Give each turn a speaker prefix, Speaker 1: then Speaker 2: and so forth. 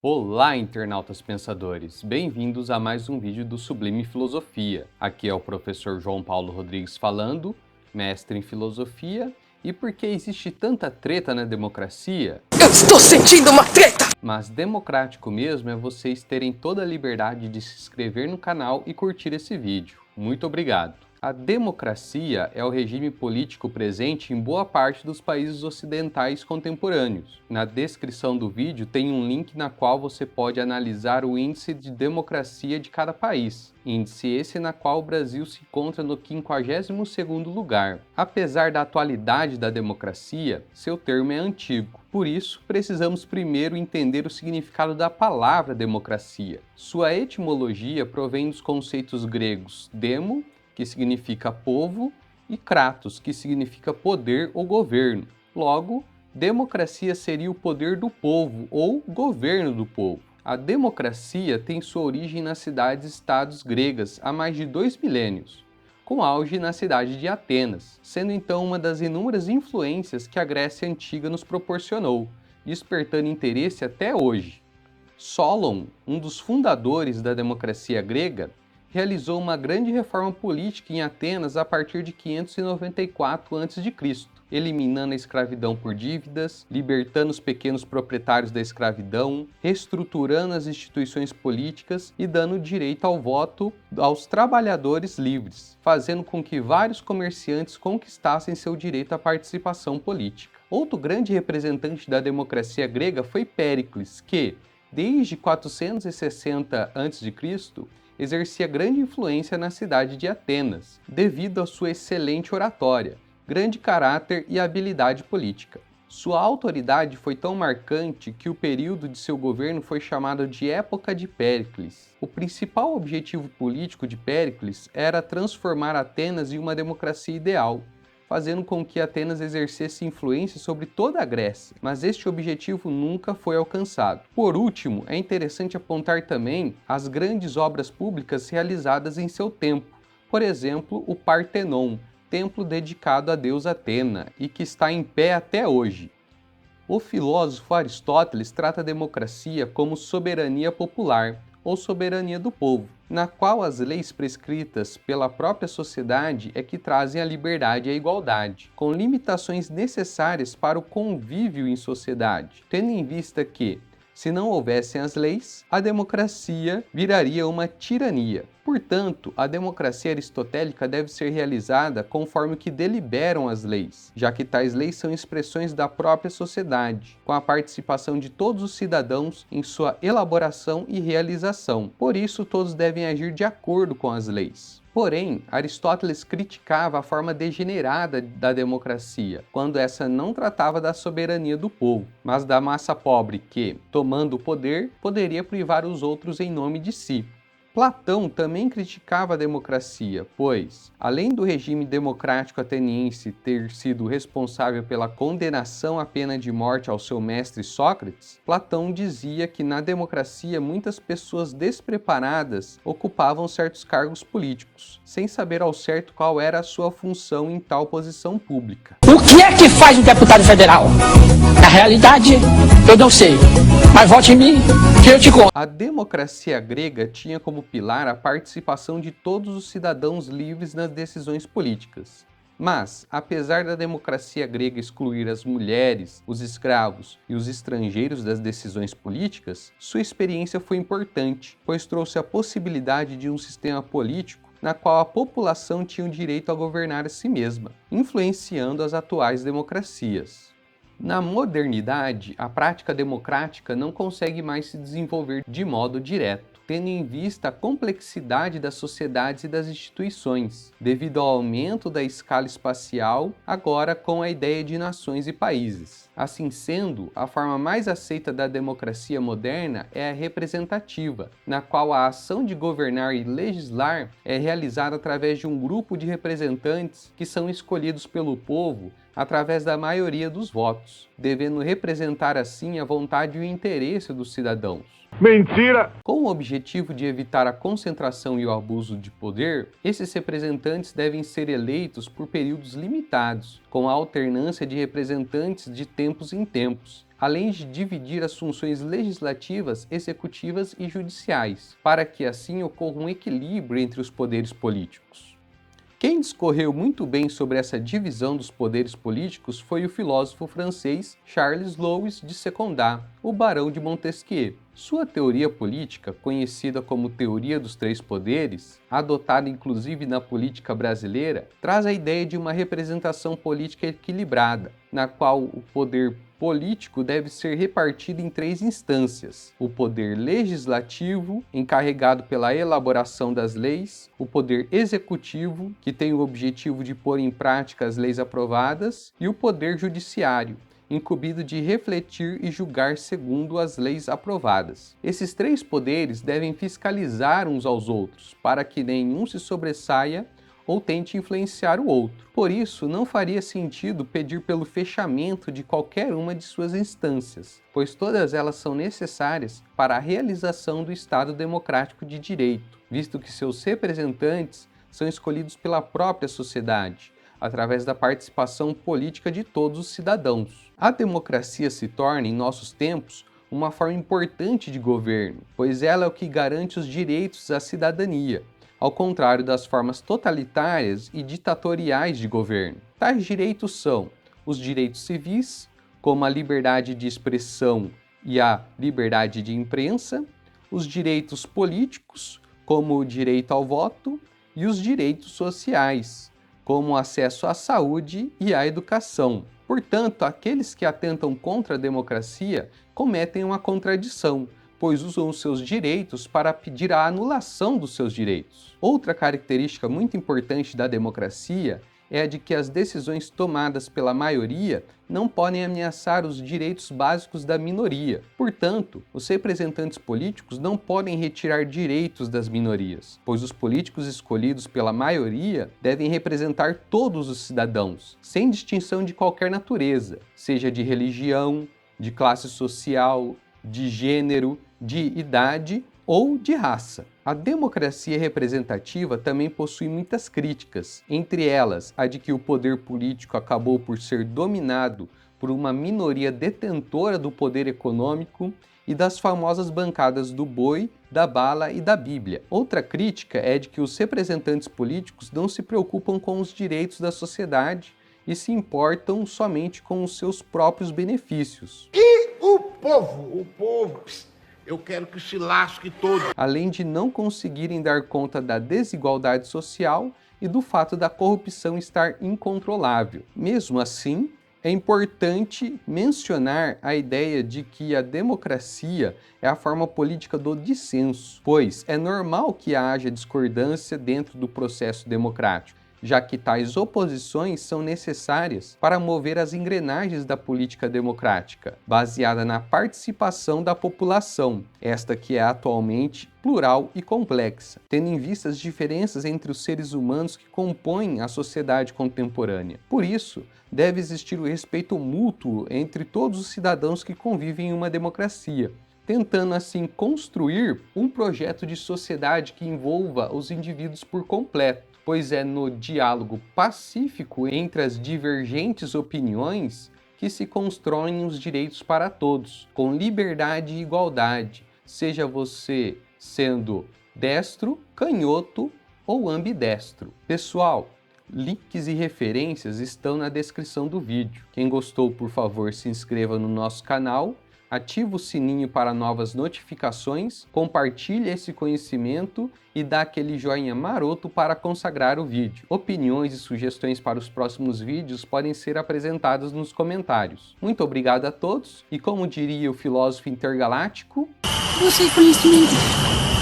Speaker 1: Olá, internautas pensadores! Bem-vindos a mais um vídeo do Sublime Filosofia. Aqui é o professor João Paulo Rodrigues falando, mestre em filosofia. E por que existe tanta treta na democracia?
Speaker 2: Eu estou sentindo uma treta!
Speaker 1: Mas democrático mesmo é vocês terem toda a liberdade de se inscrever no canal e curtir esse vídeo. Muito obrigado! A democracia é o regime político presente em boa parte dos países ocidentais contemporâneos. Na descrição do vídeo tem um link na qual você pode analisar o índice de democracia de cada país, índice esse na qual o Brasil se encontra no 52º lugar. Apesar da atualidade da democracia, seu termo é antigo. Por isso, precisamos primeiro entender o significado da palavra democracia. Sua etimologia provém dos conceitos gregos demo, que significa povo, e kratos, que significa poder ou governo. Logo, democracia seria o poder do povo ou governo do povo. A democracia tem sua origem nas cidades-estados gregas há mais de 2 milênios, com auge na cidade de Atenas, sendo então uma das inúmeras influências que a Grécia Antiga nos proporcionou, despertando interesse até hoje. Solon, um dos fundadores da democracia grega, realizou uma grande reforma política em Atenas a partir de 594 a.C., eliminando a escravidão por dívidas, libertando os pequenos proprietários da escravidão, reestruturando as instituições políticas e dando direito ao voto aos trabalhadores livres, fazendo com que vários comerciantes conquistassem seu direito à participação política. Outro grande representante da democracia grega foi Péricles, que, desde 460 a.C., exercia grande influência na cidade de Atenas, devido à sua excelente oratória, grande caráter e habilidade política. Sua autoridade foi tão marcante que o período de seu governo foi chamado de Época de Péricles. O principal objetivo político de Péricles era transformar Atenas em uma democracia ideal, fazendo com que Atenas exercesse influência sobre toda a Grécia, mas este objetivo nunca foi alcançado. Por último, é interessante apontar também as grandes obras públicas realizadas em seu tempo, por exemplo, o Partenon, templo dedicado à deusa Atena e que está em pé até hoje. O filósofo Aristóteles trata a democracia como soberania popular, ou soberania do povo, na qual as leis prescritas pela própria sociedade é que trazem a liberdade e a igualdade, com limitações necessárias para o convívio em sociedade, tendo em vista que, se não houvessem as leis, a democracia viraria uma tirania. Portanto, a democracia aristotélica deve ser realizada conforme o que deliberam as leis, já que tais leis são expressões da própria sociedade, com a participação de todos os cidadãos em sua elaboração e realização. Por isso, todos devem agir de acordo com as leis. Porém, Aristóteles criticava a forma degenerada da democracia, quando essa não tratava da soberania do povo, mas da massa pobre que, tomando o poder, poderia privar os outros em nome de si. Platão também criticava a democracia, pois, além do regime democrático ateniense ter sido responsável pela condenação à pena de morte ao seu mestre Sócrates, Platão dizia que na democracia muitas pessoas despreparadas ocupavam certos cargos políticos, sem saber ao certo qual era a sua função em tal posição pública.
Speaker 2: O que é que faz um deputado federal? Na realidade, eu não sei. Mas vote em mim, que eu te conto.
Speaker 1: A democracia grega tinha como pilar a participação de todos os cidadãos livres nas decisões políticas. Mas, apesar da democracia grega excluir as mulheres, os escravos e os estrangeiros das decisões políticas, sua experiência foi importante, pois trouxe a possibilidade de um sistema político na qual a população tinha o direito a governar a si mesma, influenciando as atuais democracias. Na modernidade, a prática democrática não consegue mais se desenvolver de modo direto, tendo em vista a complexidade das sociedades e das instituições, devido ao aumento da escala espacial, agora com a ideia de nações e países. Assim sendo, a forma mais aceita da democracia moderna é a representativa, na qual a ação de governar e legislar é realizada através de um grupo de representantes que são escolhidos pelo povo através da maioria dos votos, devendo representar assim a vontade e o interesse dos cidadãos.
Speaker 3: Mentira!
Speaker 1: Com o objetivo de evitar a concentração e o abuso de poder, esses representantes devem ser eleitos por períodos limitados, com a alternância de representantes de tempos em tempos, além de dividir as funções legislativas, executivas e judiciais, para que assim ocorra um equilíbrio entre os poderes políticos. Quem discorreu muito bem sobre essa divisão dos poderes políticos foi o filósofo francês Charles Louis de Secondat, o Barão de Montesquieu. Sua teoria política, conhecida como Teoria dos Três Poderes, adotada inclusive na política brasileira, traz a ideia de uma representação política equilibrada, na qual o poder político deve ser repartido em três instâncias: o poder legislativo, encarregado pela elaboração das leis, o poder executivo, que tem o objetivo de pôr em prática as leis aprovadas, e o poder judiciário, incumbido de refletir e julgar segundo as leis aprovadas. Esses três poderes devem fiscalizar uns aos outros, para que nenhum se sobressaia ou tente influenciar o outro. Por isso, não faria sentido pedir pelo fechamento de qualquer uma de suas instâncias, pois todas elas são necessárias para a realização do Estado democrático de direito, visto que seus representantes são escolhidos pela própria sociedade, através da participação política de todos os cidadãos. A democracia se torna, em nossos tempos, uma forma importante de governo, pois ela é o que garante os direitos à cidadania, ao contrário das formas totalitárias e ditatoriais de governo. Tais direitos são os direitos civis, como a liberdade de expressão e a liberdade de imprensa, os direitos políticos, como o direito ao voto, e os direitos sociais, como o acesso à saúde e à educação. Portanto, aqueles que atentam contra a democracia cometem uma contradição, pois usam os seus direitos para pedir a anulação dos seus direitos. Outra característica muito importante da democracia é a de que as decisões tomadas pela maioria não podem ameaçar os direitos básicos da minoria. Portanto, os representantes políticos não podem retirar direitos das minorias, pois os políticos escolhidos pela maioria devem representar todos os cidadãos, sem distinção de qualquer natureza, seja de religião, de classe social, de gênero, de idade ou de raça. A democracia representativa também possui muitas críticas, entre elas a de que o poder político acabou por ser dominado por uma minoria detentora do poder econômico e das famosas bancadas do boi, da bala e da Bíblia. Outra crítica é de que os representantes políticos não se preocupam com os direitos da sociedade e se importam somente com os seus próprios benefícios.
Speaker 3: E o povo, eu quero que se lasque todo.
Speaker 1: Além de não conseguirem dar conta da desigualdade social e do fato da corrupção estar incontrolável. Mesmo assim, é importante mencionar a ideia de que a democracia é a forma política do dissenso, pois é normal que haja discordância dentro do processo democrático, já que tais oposições são necessárias para mover as engrenagens da política democrática, baseada na participação da população, esta que é atualmente plural e complexa, tendo em vista as diferenças entre os seres humanos que compõem a sociedade contemporânea. Por isso, deve existir o respeito mútuo entre todos os cidadãos que convivem em uma democracia, tentando assim construir um projeto de sociedade que envolva os indivíduos por completo, pois é no diálogo pacífico entre as divergentes opiniões que se constroem os direitos para todos, com liberdade e igualdade, seja você sendo destro, canhoto ou ambidestro. Pessoal, links e referências estão na descrição do vídeo. Quem gostou, por favor, se inscreva no nosso canal, ativa o sininho para novas notificações, compartilhe esse conhecimento e dá aquele joinha maroto para consagrar o vídeo. Opiniões e sugestões para os próximos vídeos podem ser apresentadas nos comentários. Muito obrigado a todos e, como diria o filósofo intergaláctico,
Speaker 2: busque conhecimento.